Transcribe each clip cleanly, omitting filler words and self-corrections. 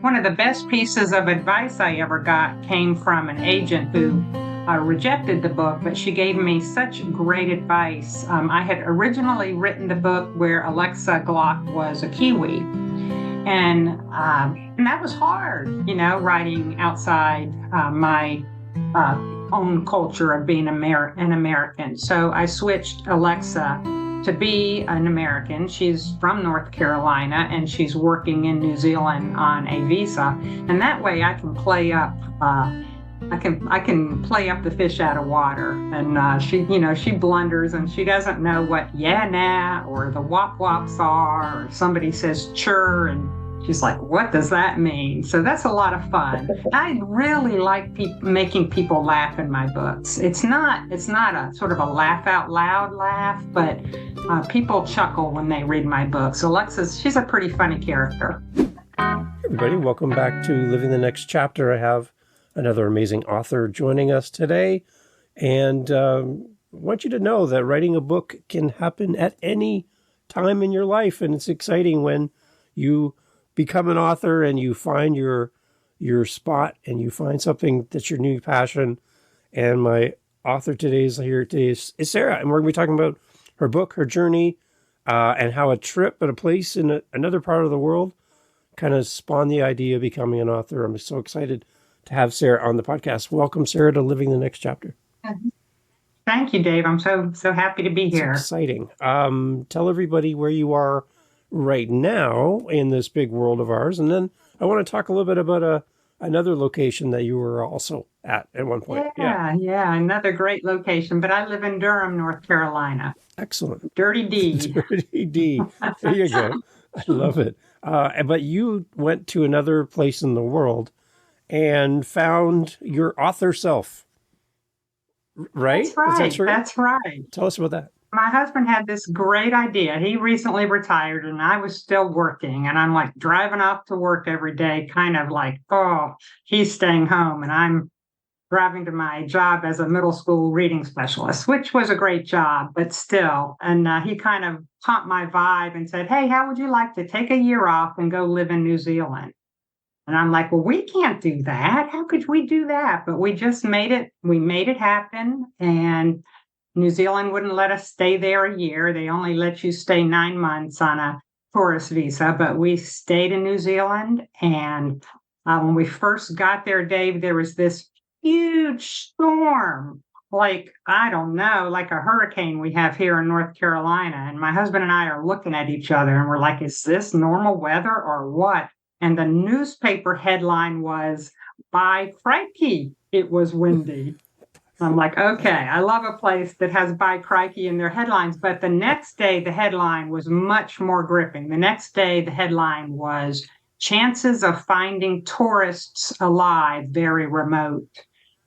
One of the best pieces of advice I ever got came from an agent who rejected the book, but she gave me such great advice. I had originally written the book where Alexa Glock was a Kiwi, and that was hard, writing outside my uh, own culture of being an American. So I switched Alexa to be an American. She's from North Carolina and she's working in New Zealand on a visa, and that way I can play up. I can play up the fish out of water, and she blunders and she doesn't know what yeah nah or the wop wops are, or somebody says chur and she's like, what does that mean? So that's a lot of fun. I really like making people laugh in my books. It's not a sort of a laugh out loud laugh, but people chuckle when they read my books. She's a pretty funny character. Hey everybody, welcome back to Living the Next Chapter. I have another amazing author joining us today, and I want you to know that writing a book can happen at any time in your life, and it's exciting when you become an author and you find your spot and you find something that's your new passion. And my author today is Sara, and we're going to be talking about her book, her journey, and how a trip at a place in another part of the world kind of spawned the idea of becoming an author. I'm so excited to have Sara on the podcast. Welcome, Sara, to Living the Next Chapter. Thank you, Dave. I'm so happy to be here. It's exciting. Tell everybody where you are right now in this big world of ours, and then I want to talk a little bit about another location that you were also at one point. Yeah, another great location, but I live in Durham, North Carolina. Excellent. Dirty D. Dirty D. There you go. I love it. But you went to another place in the world and found your author self, right? That's right. Is that true? That's right. Tell us about that. My husband had this great idea. He recently retired and I was still working, and I'm like driving off to work every day, kind of like, oh, he's staying home and I'm driving to my job as a middle school reading specialist, which was a great job, but still. And he kind of pumped my vibe and said, hey, how would you like to take a year off and go live in New Zealand? And I'm like, well, we can't do that. How could we do that? But we just made it happen. And New Zealand wouldn't let us stay there a year. They only let you stay 9 months on a tourist visa, but we stayed in New Zealand. And when we first got there, Dave, there was this huge storm, like, I don't know, like a hurricane we have here in North Carolina. And my husband and I are looking at each other and we're like, is this normal weather or what? And the newspaper headline was, by crikey, it was windy. I'm like, okay, I love a place that has by crikey in their headlines. But the next day, the headline was much more gripping. The next day, the headline was, chances of finding tourists alive very remote.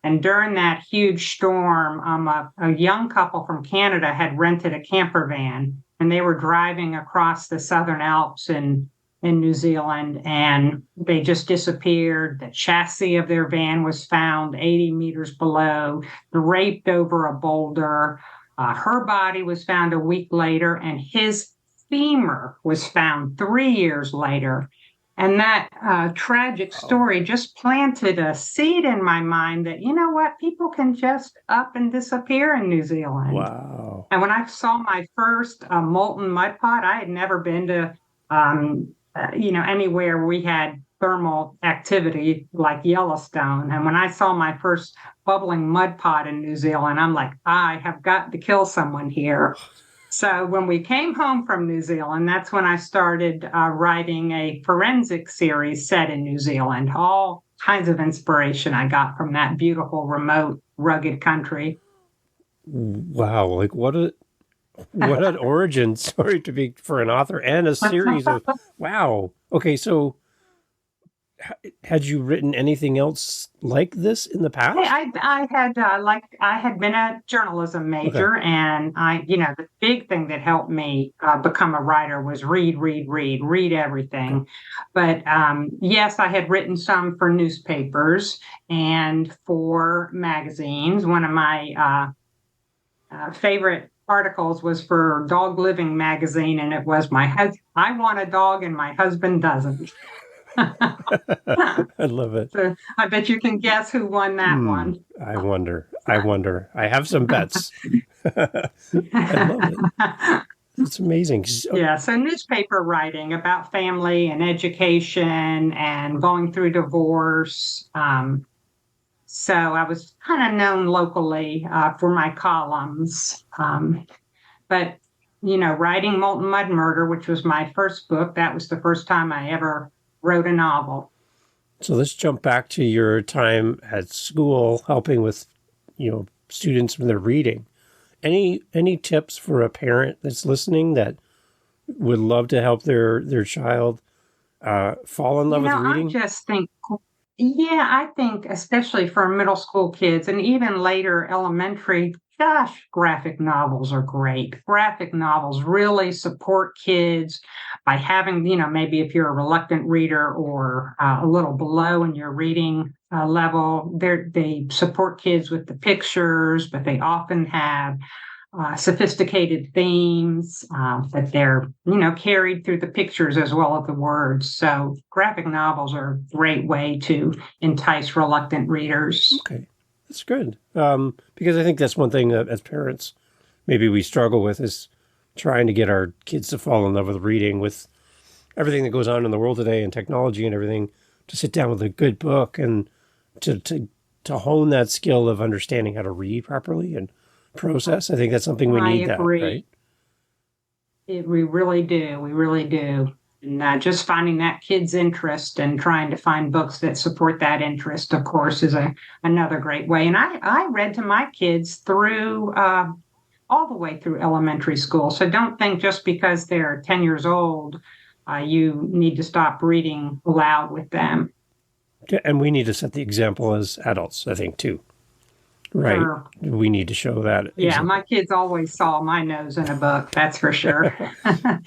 And during that huge storm, a young couple from Canada had rented a camper van, and they were driving across the Southern Alps in New Zealand, and they just disappeared. The chassis of their van was found 80 meters below, draped over a boulder. Her body was found a week later, and his femur was found 3 years later. And that tragic story just planted a seed in my mind that, you know what, people can just up and disappear in New Zealand. Wow. And when I saw my first molten mud pot, I had never been to anywhere we had thermal activity like Yellowstone. And when I saw my first bubbling mud pot in New Zealand, I'm like, I have got to kill someone here. So when we came home from New Zealand, that's when I started writing a forensic series set in New Zealand. All kinds of inspiration I got from that beautiful, remote, rugged country. Wow. Like what an origin story to be for an author and a series of, wow. Okay. So had you written anything else like this in the past? I had been a journalism major, okay. And the big thing that helped me become a writer was read everything. Okay. But yes, I had written some for newspapers and for magazines. One of my favorite articles was for Dog Living magazine, and it was I want a dog and my husband doesn't. I love it. So I bet you can guess who won that Hmm. one. I wonder. I wonder. I have some bets. I love it. It's amazing. So, Yeah, so newspaper writing about family and education and going through divorce. So I was kind of known locally for my columns. But, writing Molten Mud Murder, which was my first book, that was the first time I ever wrote a novel. so let's jump back to your time at school helping with, students when they're reading. Any tips for a parent that's listening that would love to help their child fall in love with I reading? just think, yeah, I think especially for middle school kids and even later elementary, gosh, graphic novels are great. Graphic novels really support kids by having, maybe if you're a reluctant reader or a little below in your reading level, they support kids with the pictures, but they often have sophisticated themes that they're carried through the pictures as well as the words. So graphic novels are a great way to entice reluctant readers. Okay, that's good. Because I think that's one thing that as parents maybe we struggle with is trying to get our kids to fall in love with reading with everything that goes on in the world today and technology and everything. To sit down with a good book and to hone that skill of understanding how to read properly and process. I think that's something we I need that, right? agree. We really do. We really do. And just finding that kid's interest and trying to find books that support that interest, of course, is another great way. And I read to my kids through all the way through elementary school. So don't think just because they're 10 years old, you need to stop reading aloud with them. And we need to set the example as adults, I think, too, right? Sure. We need to show that Yeah, my example. kids always saw my nose in a book, that's for sure.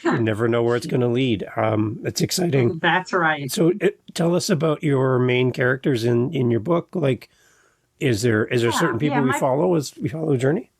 You never know where it's going to lead. It's exciting. That's right. So, tell us about your main characters in your book. Like, is there certain Yeah, yeah, people we follow as we follow the journey?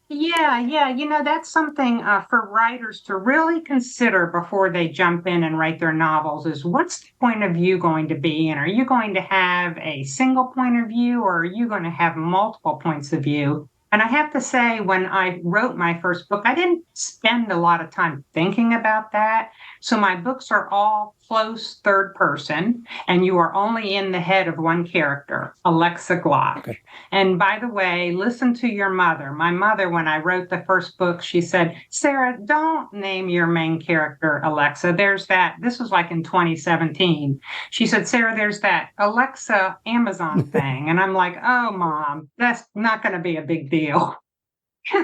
yeah. That's something for writers to really consider before they jump in and write their novels is what's the point of view going to be? And are you going to have a single point of view or are you going to have multiple points of view? And I have to say, when I wrote my first book, I didn't spend a lot of time thinking about that. So my books are all close third person, and you are only in the head of one character, Alexa Glock. Okay. And by the way, listen to your mother. My mother, when I wrote the first book, she said, Sarah, don't name your main character Alexa. There's that. This was like in 2017. She said, Sarah, there's that Alexa Amazon thing. And I'm like, oh, mom, that's not going to be a big deal.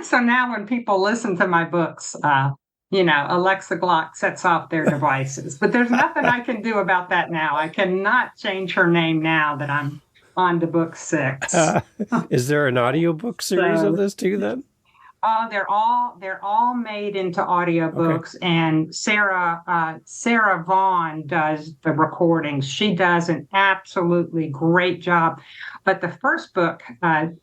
So now when people listen to my books, Alexa Glock sets off their devices. But there's nothing I can do about that now. I cannot change her name now that I'm on to book 6. Is there an audiobook series of So this too then? they're all made into Okay. audiobooks, and Sarah Vaughn does the recordings. She does an absolutely great job. But the first book,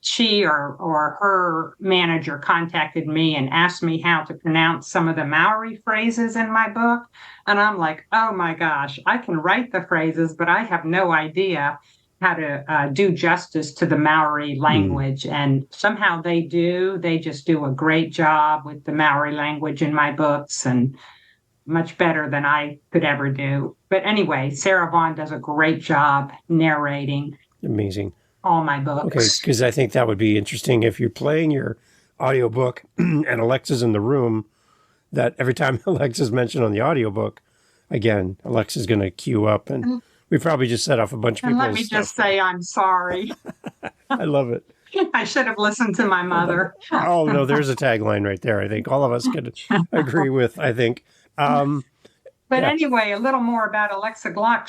she or her manager contacted me and asked me how to pronounce some of the Maori phrases in my book, and I'm like, oh my gosh, I can write the phrases, but I have no idea how to do justice to the Maori Hmm. language. And somehow they do. They just do a great job with the Maori language in my books and much better than I could ever do. But anyway, Sarah Vaughn does a great job narrating Amazing. all my Okay, books. because I think that would be interesting if you're playing your audiobook and Alexa's in the room, that every time Alexa's mentioned on the audiobook, again, Alexa's going to queue up and And, we probably just set off a bunch of and let people's me just stuff. say, I'm sorry. I love it. I should have listened to my I love it. mother. Oh, no, there's a tagline right there. I think all of us could agree with, I think. But Yeah. anyway, a little more about Alexa Glock.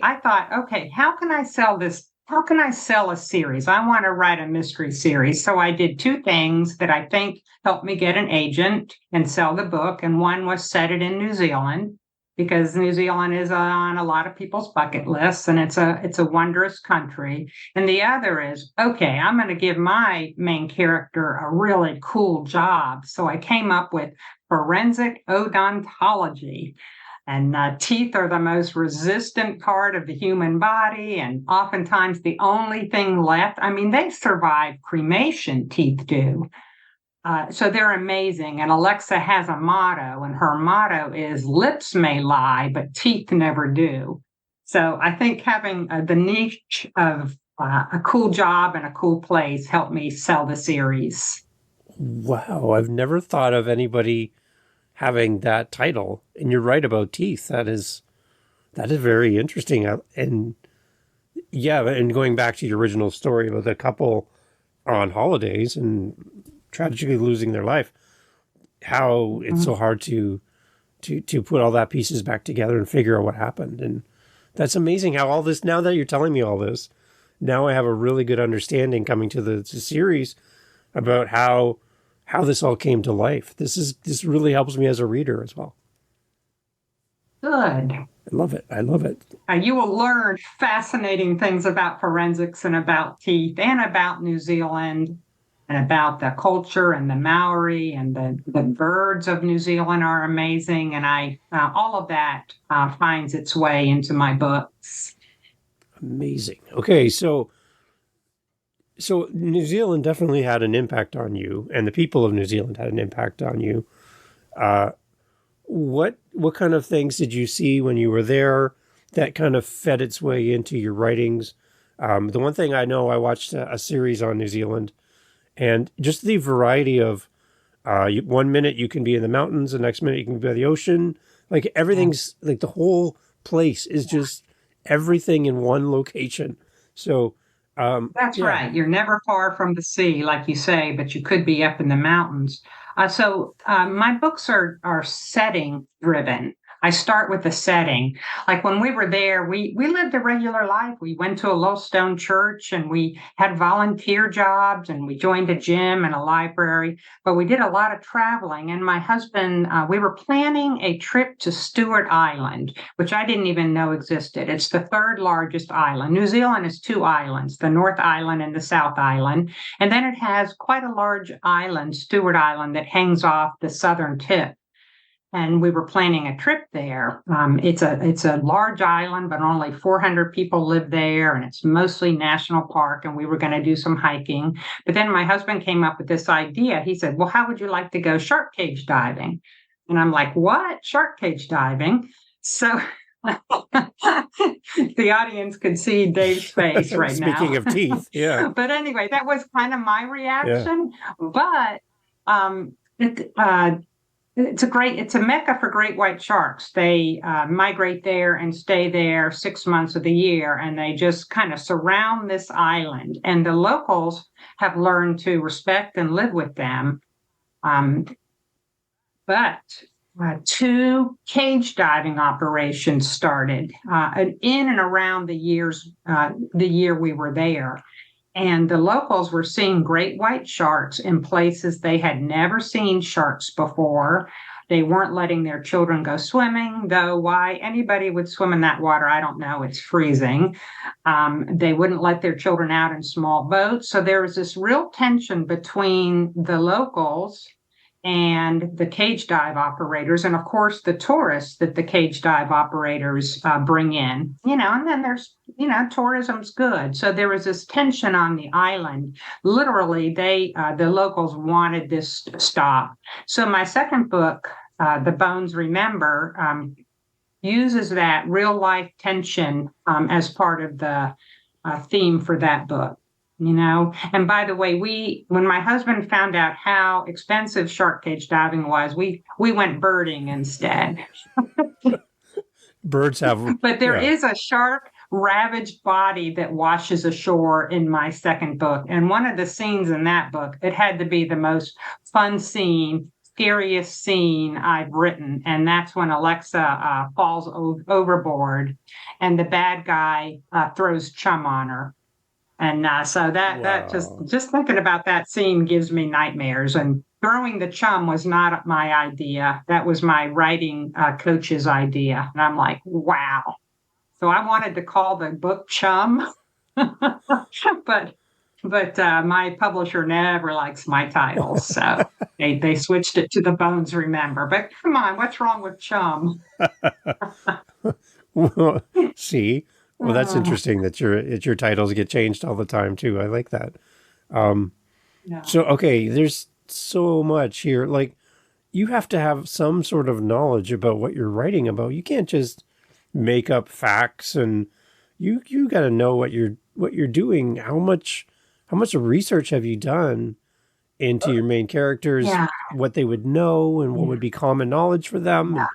I thought, okay, how can I sell this? How can I sell a series? I want to write a mystery series. So I did two things that I think helped me get an agent and sell the book. And one was set it in New Zealand because New Zealand is on a lot of people's bucket lists and it's a wondrous country. And the other is, okay, I'm going to give my main character a really cool job. So I came up with forensic odontology. And teeth are the most resistant part of the human body, and oftentimes the only thing left. I mean, they survive cremation, teeth do. So they're amazing. And Alexa has a motto, and her motto is lips may lie, but teeth never do. So I think having the niche of a cool job and a cool place helped me sell the series. Wow, I've never thought of anybody having that title. And you're right about teeth. That is very interesting. And yeah, and going back to your original story about the couple on holidays and tragically losing their life, how it's so hard to put all that pieces back together and figure out what happened. And that's amazing how all this, now that you're telling me all this, now I have a really good understanding coming to the series about how this all came to life. This really helps me as a reader as well. Good. I love it. I love it. You will learn fascinating things about forensics and about teeth and about New Zealand and about the culture and the Maori and the birds of New Zealand are amazing. And all of that finds its way into my books. Amazing. Okay, so New Zealand definitely had an impact on you, and the people of New Zealand had an impact on you. What kind of things did you see when you were there that kind of fed its way into your writings? The one thing I know, I watched a series on New Zealand, and just the variety of 1 minute you can be in the mountains, the next minute you can be by the ocean. Like everything's like the whole place is just everything in one location. So That's right. You're never far from the sea, like you say, but you could be up in the mountains. My books are setting driven. I start with the setting. Like when we were there, we lived a regular life. We went to a little stone church and we had volunteer jobs and we joined a gym and a library, but we did a lot of traveling. And my husband, we were planning a trip to Stewart Island, which I didn't even know existed. It's the third largest island. New Zealand is two islands, the North Island and the South Island. And then it has quite a large island, Stewart Island, that hangs off the southern tip. And we were planning a trip there. It's a large island, but only 400 people live there, and it's mostly national park. And we were going to do some hiking. But then my husband came up with this idea. He said, "Well, how would you like to go shark cage diving?" And I'm like, "What? Shark cage diving?" So the audience could see Dave's face right now. Speaking of teeth, yeah. But anyway, that was kind of my reaction. Yeah. But it's a mecca for great white sharks. They migrate there and stay there 6 months of the year, and they just kind of surround this island. And the locals have learned to respect and live with them. But two cage diving operations started in and around the year we were there. And the locals were seeing great white sharks in places they had never seen sharks before. They weren't letting their children go swimming, though why anybody would swim in that water, I don't know. It's freezing. They wouldn't let their children out in small boats. So there was this real tension between the locals and the cage dive operators, and of course the tourists that the cage dive operators bring in, and then there's, tourism's good. So there was this tension on the island. Literally, the locals wanted this to stop. So my second book, The Bones Remember, uses that real life tension as part of the theme for that book. And by the way, when my husband found out how expensive shark cage diving was, we went birding instead. Birds have, but there is a shark ravaged body that washes ashore in my second book. And one of the scenes in that book, it had to be the most fun scene, scariest scene I've written. And that's when Alexa falls overboard and the bad guy throws chum on her. And so that just thinking about that scene gives me nightmares. And throwing the chum was not my idea. That was my writing coach's idea. And I'm like, wow. So I wanted to call the book Chum, but but my publisher never likes my titles, so they switched it to The Bones Remember. But come on, what's wrong with Chum? Well, see, well, that's Uh, interesting that your titles get changed all the time too. I like that. yeah. So, okay, there's so much here. Like, you have to have some sort of knowledge about what you're writing about. You can't just make up facts, and you got to know what you're doing. How much research have you done into your main characters, Yeah. what they would know, and what Yeah. would be common knowledge for them, and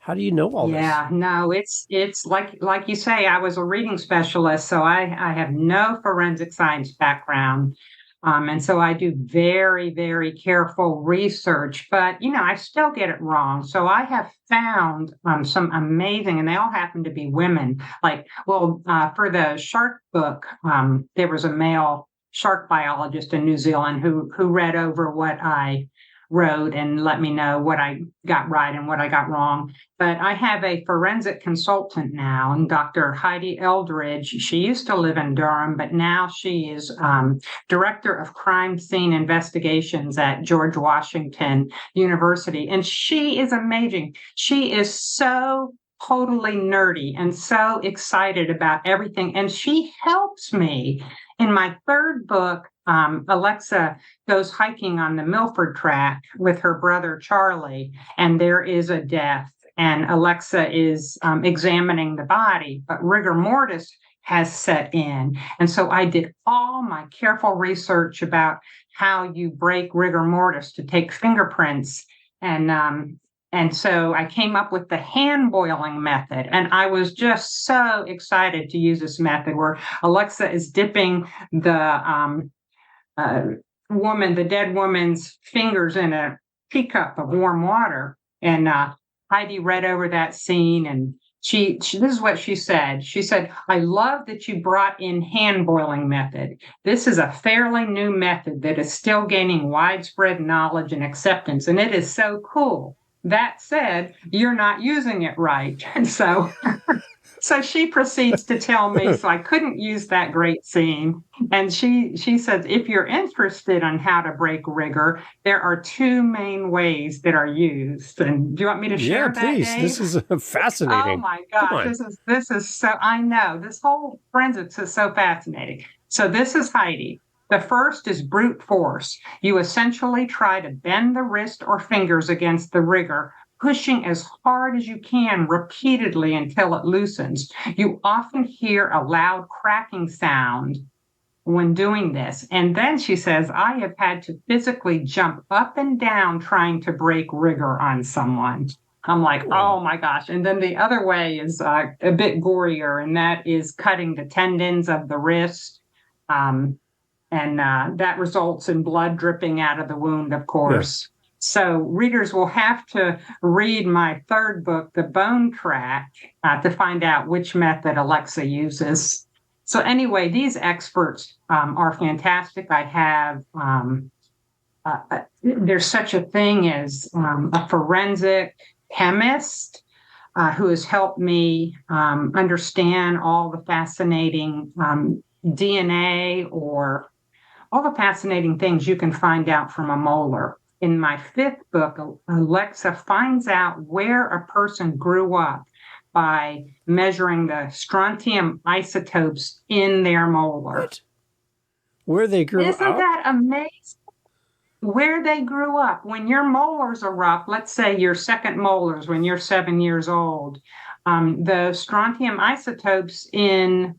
how do you know all this? Yeah, no, it's like you say, I was a reading specialist, so I have no forensic science background. And so I do very, very careful research, but I still get it wrong. So I have found some amazing, and they all happen to be women. Like, well, for the shark book, there was a male shark biologist in New Zealand who read over what I wrote and let me know what I got right and what I got wrong. But I have a forensic consultant now, and Dr. Heidi Eldridge. She used to live in Durham, but now she is director of crime scene investigations at George Washington University. And she is amazing. She is so totally nerdy and so excited about everything. And she helps me in my third book. Alexa goes hiking on the Milford Track with her brother Charlie, and there is a death. And Alexa is examining the body, but rigor mortis has set in. And so I did all my careful research about how you break rigor mortis to take fingerprints. And so I came up with the hand boiling method. And I was just so excited to use this method where Alexa is dipping uh, the dead woman's fingers in a teacup of warm water. And Heidi read over that scene, and this is what she said. She said, "I love that you brought in hand boiling method. This is a fairly new method that is still gaining widespread knowledge and acceptance, and it is so cool. That said, you're not using it right." And so she proceeds to tell me, so I couldn't use that great scene. And she says, if you're interested in how to break rigor, there are two main ways that are used. And do you want me to Yeah, share that, please. This Dave? is Oh fascinating. my Come gosh, on. this is so, I know this whole forensics is so fascinating. So this is Heidi. The first is brute force. You essentially try to bend the wrist or fingers against the rigor, pushing as hard as you can repeatedly until it loosens. You often hear a loud cracking sound when doing this. And then she says, I have had to physically jump up and down trying to break rigor on someone. I'm like, Oh, oh my gosh. And then the other way is a bit gorier, and that is cutting the tendons of the wrist. Um, and that results in blood dripping out of the wound, of yeah. course. So readers will have to read my third book, The Bone Track, to find out which method Alexa uses. So anyway, these experts are fantastic. I have there's such a thing as a forensic chemist who has helped me understand all the fascinating DNA or all the fascinating things you can find out from a molar. In my fifth book, Alexa finds out where a person grew up by measuring the strontium isotopes in their molar. What? Where they grew Isn't up? that amazing? Where they grew up. When your molars are up, let's say your second molars when you're 7 years old, the strontium isotopes in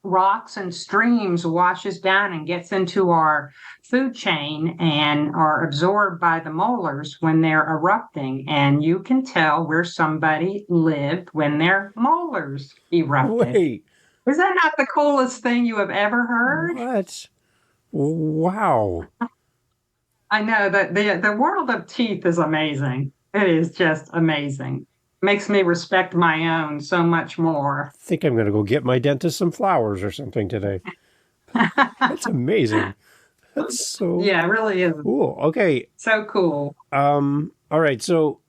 rocks and streams washes down and gets into our food chain and are absorbed by the molars when they're erupting. And you can tell where somebody lived when their molars erupted. Wait, Is that not the coolest thing you have ever heard? what? Wow. I know that the world of teeth is amazing. It is just amazing. Makes me respect my own so much more. Think I'm going to go get my dentist some flowers or something today. That's amazing. That's so Yeah, it really is cool. Okay. so cool. All right. So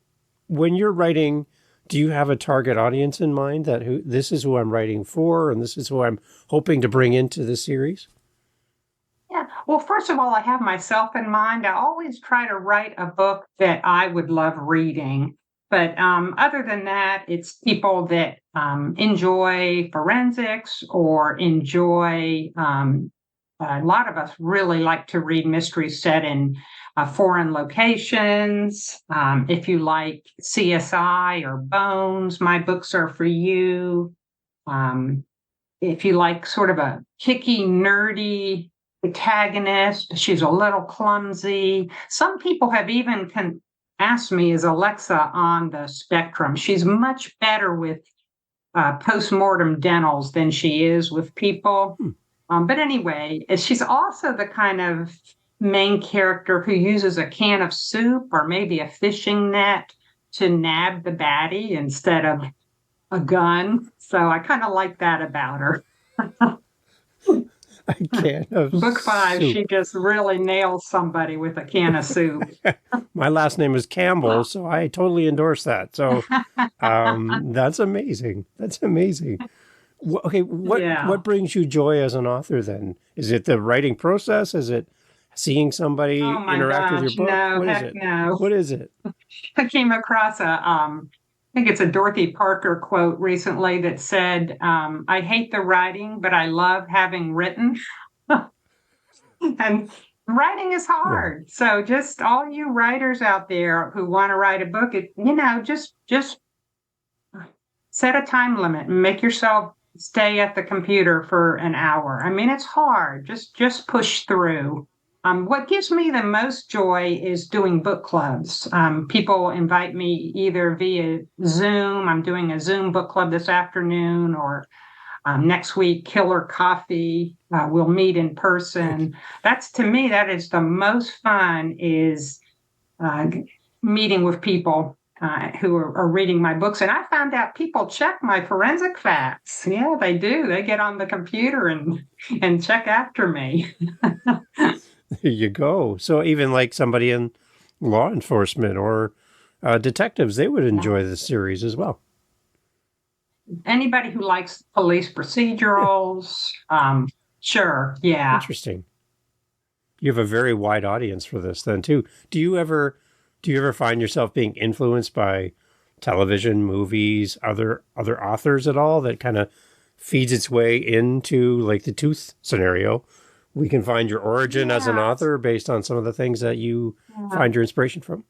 when you're writing, do you have a target audience in mind that this is who I'm writing for and this is who I'm hoping to bring into the series? Well, first of all, I have myself in mind. I always try to write a book that I would love reading. But other than that, it's people that enjoy forensics or enjoy, a lot of us really like to read mysteries set in foreign locations. If you like CSI or Bones, my books are for you. Um, if you like sort of a kicky, nerdy protagonist, she's a little clumsy. Some people have even asked me, is Alexa on the spectrum? She's much better with post-mortem dentals than she is with people. But anyway, she's also the kind of main character who uses a can of soup or maybe a fishing net to nab the baddie instead of a gun. So I kind of like that about her. A can of Book 5, soup. she just really nails somebody with a can of soup. My last name is Campbell, so I totally endorse that. So that's amazing. That's amazing. Okay, Yeah. what brings you joy as an author then? Is it the writing process? Is it seeing Oh somebody my interact with your gosh, book? no, What is heck it? no. What is it? I came across I think it's a Dorothy Parker quote recently that said, I hate the writing, but I love having written. And writing is Yeah. hard. So just all you writers out there who want to write a book, just set a time limit and make yourself stay at the computer for an hour. I mean, it's hard. Just push through. What gives me the most joy is doing book clubs. People invite me either via Zoom. I'm doing a Zoom book club this afternoon, or next week, Killer Coffee. We'll meet in person. That's, to me, that is the most fun, is uh, meeting with people who are reading my books. And I found out people check my forensic facts. Yeah, they do. They get on the computer and check after me. There you go. So even like somebody in law enforcement or detectives, they would Yeah. enjoy this series as well. Anybody who likes police Yeah, procedurals, sure, yeah. interesting. You have a very wide audience for this then too. Do you ever find yourself being influenced by television, movies, other authors at all that kind of feeds its way into like the Tooth scenario? We can find your origin as an Yeah. author based on some of the things that you Yeah. find your inspiration from.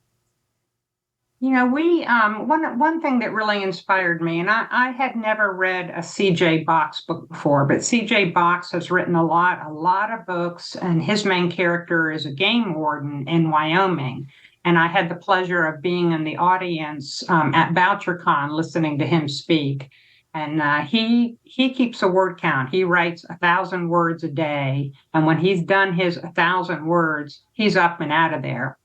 We one thing that really inspired me, and I had never read a C.J. Box book before, but C.J. Box has written a lot of books, and his main character is a game warden in Wyoming. And I had the pleasure of being in the audience at BoucherCon, listening to him speak. And he keeps a word count. He writes 1,000 words a day, and when he's done his 1,000 words, he's up and out of there.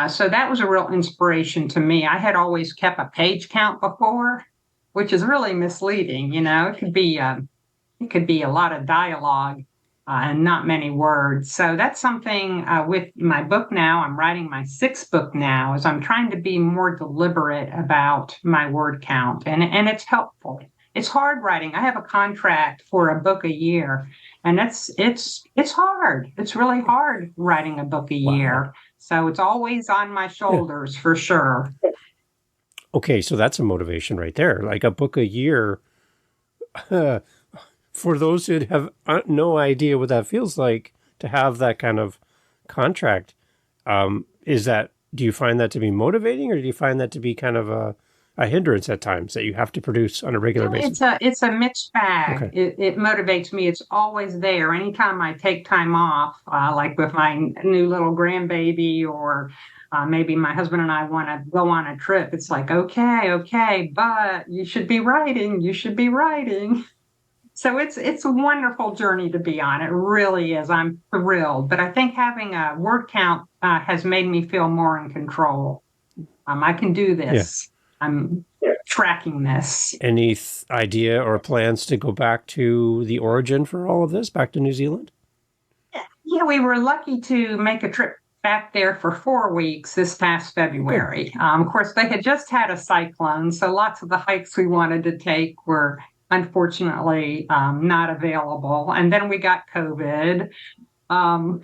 So that was a real inspiration to me. I had always kept a page count before, which is really misleading. It could be a lot of dialogue and not many words. So that's something with my book now. I'm writing my sixth book now. Is I'm trying to be more deliberate about my word count, and it's helpful. It's hard writing. I have a contract for a book a year, and it's hard. It's really hard writing a book a Wow. year. So it's always on my Yeah. shoulders for sure. Okay, so that's a motivation right there. Like a book a year. For those who have no idea what that feels like to have that kind of contract, do you find that to be motivating, or do you find that to be kind of a hindrance at times that you have to produce on a regular basis? It's a mixed bag. Okay. It motivates me. It's always there. Anytime I take time off, like with my new little grandbaby, or maybe my husband and I want to go on a trip, it's like, okay, but you should be writing. You should be writing. So it's a wonderful journey to be on. It really is. I'm thrilled. But I think having a word count has made me feel more in control. I can do Yeah. this. I'm tracking this. Any idea or plans to go back to the origin for all of this, back to New Zealand? Yeah, we were lucky to make a trip back there for 4 weeks this past Good. February. Of course, they had just had a cyclone, so lots of the hikes we wanted to take were unfortunately not available. And then we got COVID. Um,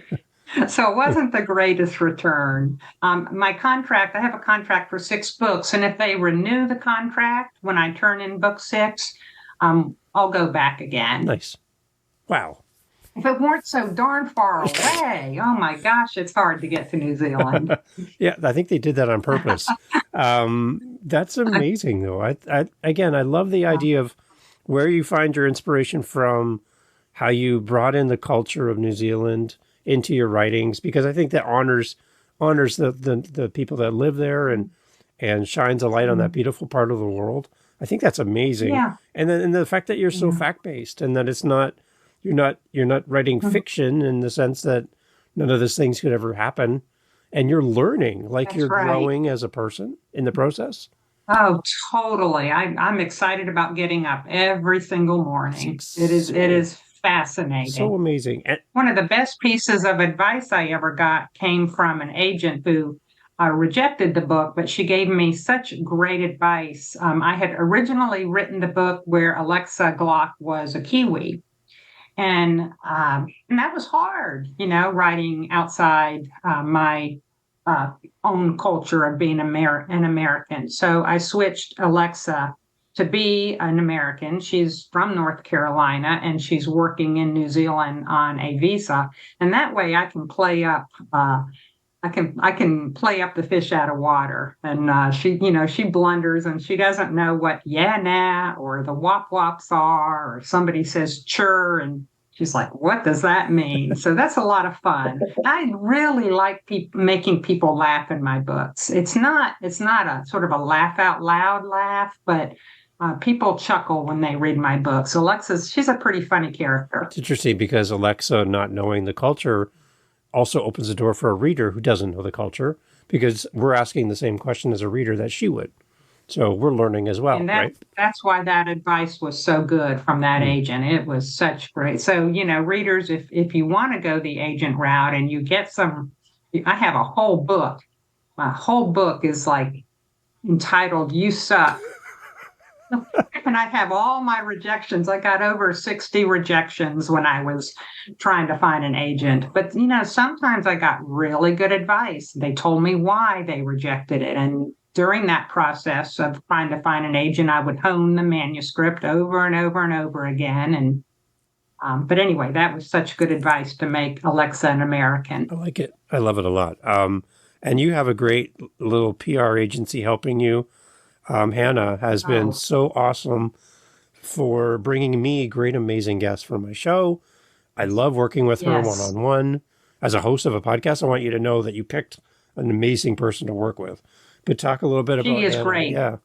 so it wasn't the greatest return. My contract, I have a contract for 6 books, and if they renew the contract when I turn in book 6, I'll go back again. Nice. Wow. If it weren't so darn far away, oh my gosh, it's hard to get to New Zealand. Yeah, I think they did that on purpose. That's amazing, though. Again, I love the idea of where you find your inspiration from, how you brought in the culture of New Zealand into your writings, because I think that honors the people that live there and shines a light on that beautiful part of the world. I think that's amazing. Yeah. And the fact that you're so Yeah. fact based and that it's not you're not writing fiction in the sense that none of those things could ever happen, and you're learning, like That's you're right. growing as a person in the process. Oh, totally. I'm excited about getting up every single morning. It is So fascinating. amazing. And One of the best pieces of advice I ever got came from an agent who rejected the book, but she gave me such great advice. I had originally written the book where Alexa Glock was a Kiwi. And that was hard, writing outside my own culture of being an American. So I switched Alexa to be an American. She's from North Carolina and she's working in New Zealand on a visa, and that way I can play up. I can play up the fish out of water, and she blunders and she doesn't know what yeah nah or the wop wops are, or somebody says chur and she's like, what does that mean? So that's a lot of fun. I really like making people laugh in my books. It's not a sort of a laugh out loud laugh, but people chuckle when they read my books. She's a pretty funny character. it's interesting because Alexa not knowing the culture also opens the door for a reader who doesn't know the culture, because we're asking the same question as a reader that she would. So we're learning as well, And right? that's why that advice was so good from that agent. It was such great. So, readers, if you want to go the agent route and you get I have a whole book. My whole book is like entitled You Suck. And I have all my rejections. I got over 60 rejections when I was trying to find an agent. But, sometimes I got really good advice. They told me why they rejected it. And during that process of trying to find an agent, I would hone the manuscript over and over and over again. But anyway, that was such good advice to make Alexa an American. I like it. I love it a lot. And you have a great little PR agency helping you. Hannah has been so awesome for bringing me great, amazing guests for my show. I love working with her Yes. one-on-one. As a host of a podcast, I want you to know that you picked an amazing person to work with. But talk a little bit about She is Hannah. great. Yeah.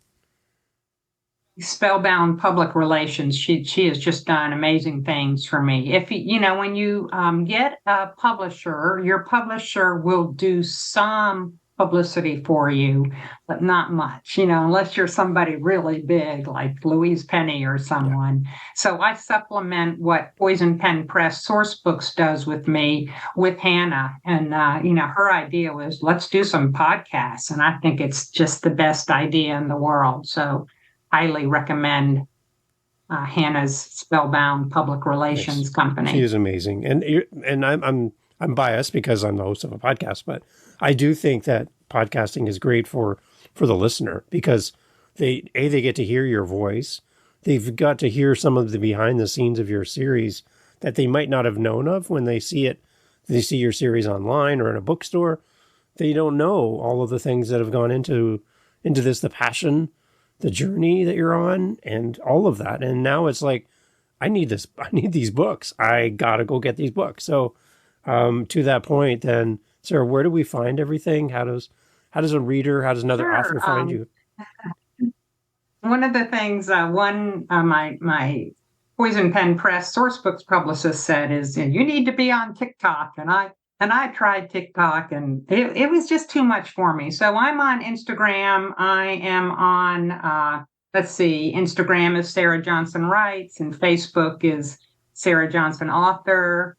Spellbound Public Relations. She has just done amazing things for me. If when you get a publisher, your publisher will do some publicity for you, but not much. Unless you're somebody really big like Louise Penny or someone. Yeah. So I supplement what Poison Pen Press Source Books does with me with Hannah, and her idea was let's do some podcasts, and I think it's just the best idea in the world. So highly recommend Hannah's Spellbound Public Relations Company. She is amazing, and I'm biased because I'm the host of a podcast, but I do think that podcasting is great for the listener because they get to hear your voice, they've got to hear some of the behind the scenes of your series that they might not have known of when they see it. They see your series online or in a bookstore. They don't know all of the things that have gone into this, the passion, the journey that you're on, and all of that. And now it's like, I need this. I need these books. I gotta go get these books. So, to that point, then, Sarah, where do we find everything? How does a reader, how does another author find you? One of the things, my Poison Pen Press Sourcebooks publicist said is, you need to be on TikTok, and I tried TikTok and it was just too much for me. So I'm on Instagram. I am on, Instagram is Sarah Johnson Writes, and Facebook is Sarah Johnson Author.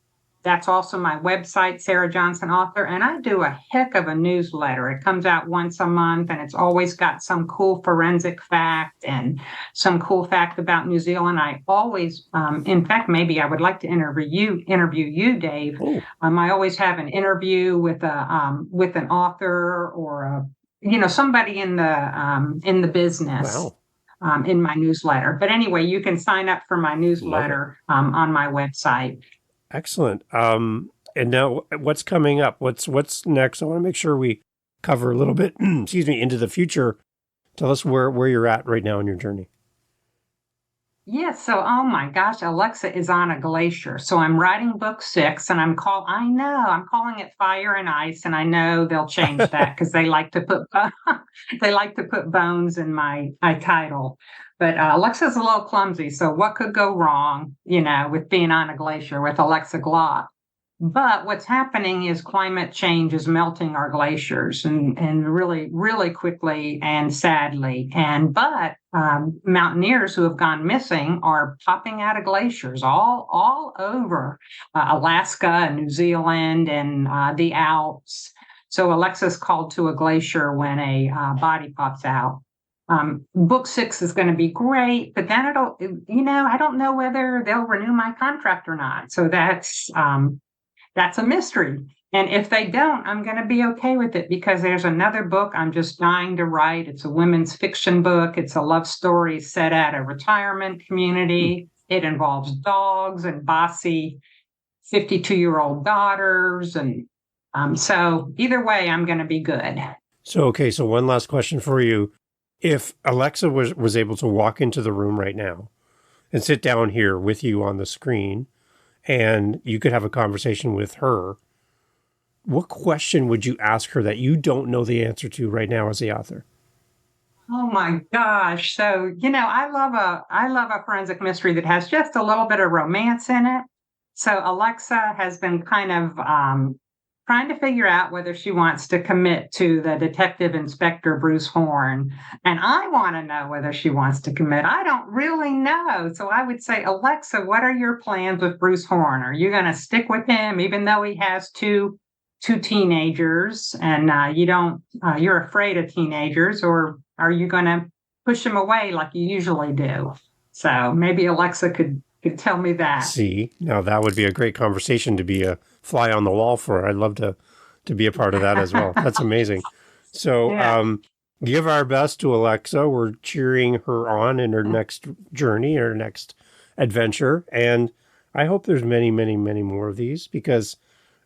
That's also my website, Sarah Johnson Author. And I do a heck of a newsletter. It comes out once a month, and it's always got some cool forensic fact and some cool fact about New Zealand. I always, in fact, maybe I would like to interview you, Dave. Oh, I always have an interview with an author or somebody in the business. wow. In my newsletter. But anyway, you can sign up for my newsletter on my website. Excellent. And now what's coming up? What's next? I want to make sure we cover a little bit, excuse me, into the future. Tell us where you're at right now in your journey. Yes. So, oh my gosh, Alexa is on a glacier. So I'm writing book 6, and I'm calling it Fire and Ice, and I know they'll change that because they like to put bones in my title. But Alexa's a little clumsy. So what could go wrong, with being on a glacier with Alexa Glock? But what's happening is climate change is melting our glaciers and really, really quickly and sadly. But mountaineers who have gone missing are popping out of glaciers all over Alaska and New Zealand and the Alps. So Alexa's called to a glacier when a body pops out. Book 6 is going to be great, but then I don't know whether they'll renew my contract or not. So that's a mystery. And if they don't, I'm going to be okay with it because there's another book I'm just dying to write. It's a women's fiction book. It's a love story set at a retirement community. It involves dogs and bossy 52-year-old daughters. And so either way, I'm going to be good. So one last question for you. If Alexa was able to walk into the room right now and sit down here with you on the screen, and you could have a conversation with her, what question would you ask her that you don't know the answer to right now as the author? Oh my gosh. So, I love a forensic mystery that has just a little bit of romance in it. So Alexa has been kind of trying to figure out whether she wants to commit to the detective inspector Bruce Horn. And I want to know whether she wants to commit. I don't really know. So I would say, Alexa, what are your plans with Bruce Horn? Are you going to stick with him, even though he has two teenagers and you're afraid of teenagers, or are you going to push him away like you usually do? So maybe Alexa could tell me that. See, now that would be a great conversation to be a fly on the wall for. I'd love to be a part of that as well. That's amazing. So give our best to Alexa. We're cheering her on in her next journey, her next adventure. And I hope there's many, many, many more of these, because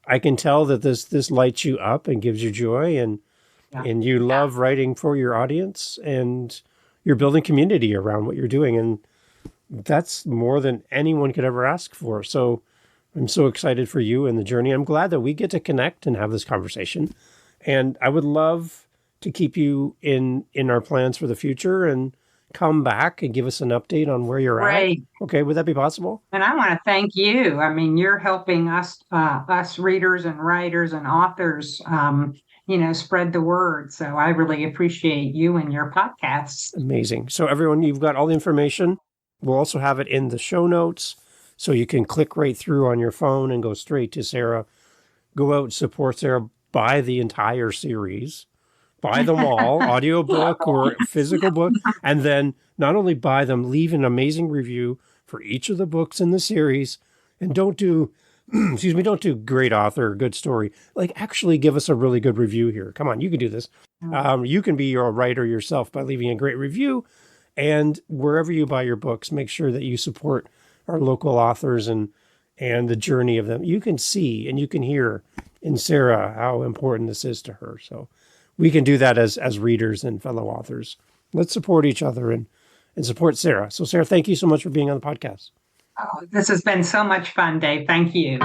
I can tell that this lights you up and gives you joy, and you love writing for your audience, and you're building community around what you're doing. And that's more than anyone could ever ask for. So I'm so excited for you and the journey. I'm glad that we get to connect and have this conversation. And I would love to keep you in our plans for the future and come back and give us an update on where you're at. Okay, would that be possible? And I want to thank you. I mean, you're helping us readers and writers and authors, spread the word. So I really appreciate you and your podcasts. Amazing. So everyone, you've got all the information. We'll also have it in the show notes, so you can click right through on your phone and go straight to Sara. Go out, support Sara, buy the entire series, buy them all, audiobook or physical book, and then not only buy them, leave an amazing review for each of the books in the series, and don't do great author, good story. Like, actually give us a really good review here. Come on, you can do this. You can be your writer yourself by leaving a great review. And wherever you buy your books, make sure that you support our local authors and the journey of them. You can see and you can hear in Sara how important this is to her. So we can do that as readers and fellow authors. Let's support each other and support Sara. So Sara, thank you so much for being on the podcast. Oh, this has been so much fun, Dave. Thank you.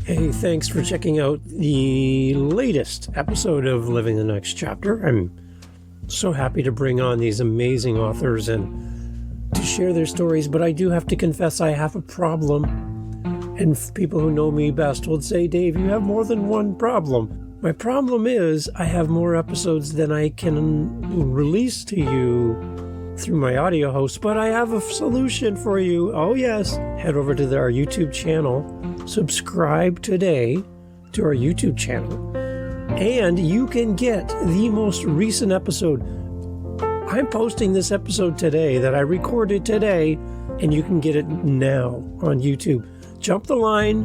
Hey, thanks for checking out the latest episode of Living the Next Chapter. I'm so happy to bring on these amazing authors and to share their stories, but I do have to confess I have a problem. And people who know me best would say, Dave, you have more than one problem. My problem is I have more episodes than I can release to you through my audio host, but I have a solution for you. Oh, yes. Head over to our YouTube channel. Subscribe today to our YouTube channel. And you can get the most recent episode. I'm posting this episode today that I recorded today, and you can get it now on YouTube. Jump the line,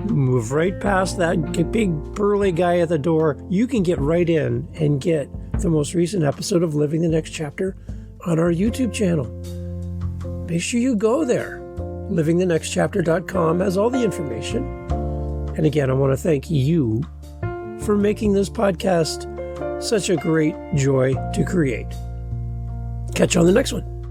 move right past that big burly guy at the door. You can get right in and get the most recent episode of Living the Next Chapter on our YouTube channel. Make sure you go there. livingthenextchapter.com has all the information. And again, I want to thank you for making this podcast such a great joy to create. Catch you on the next one.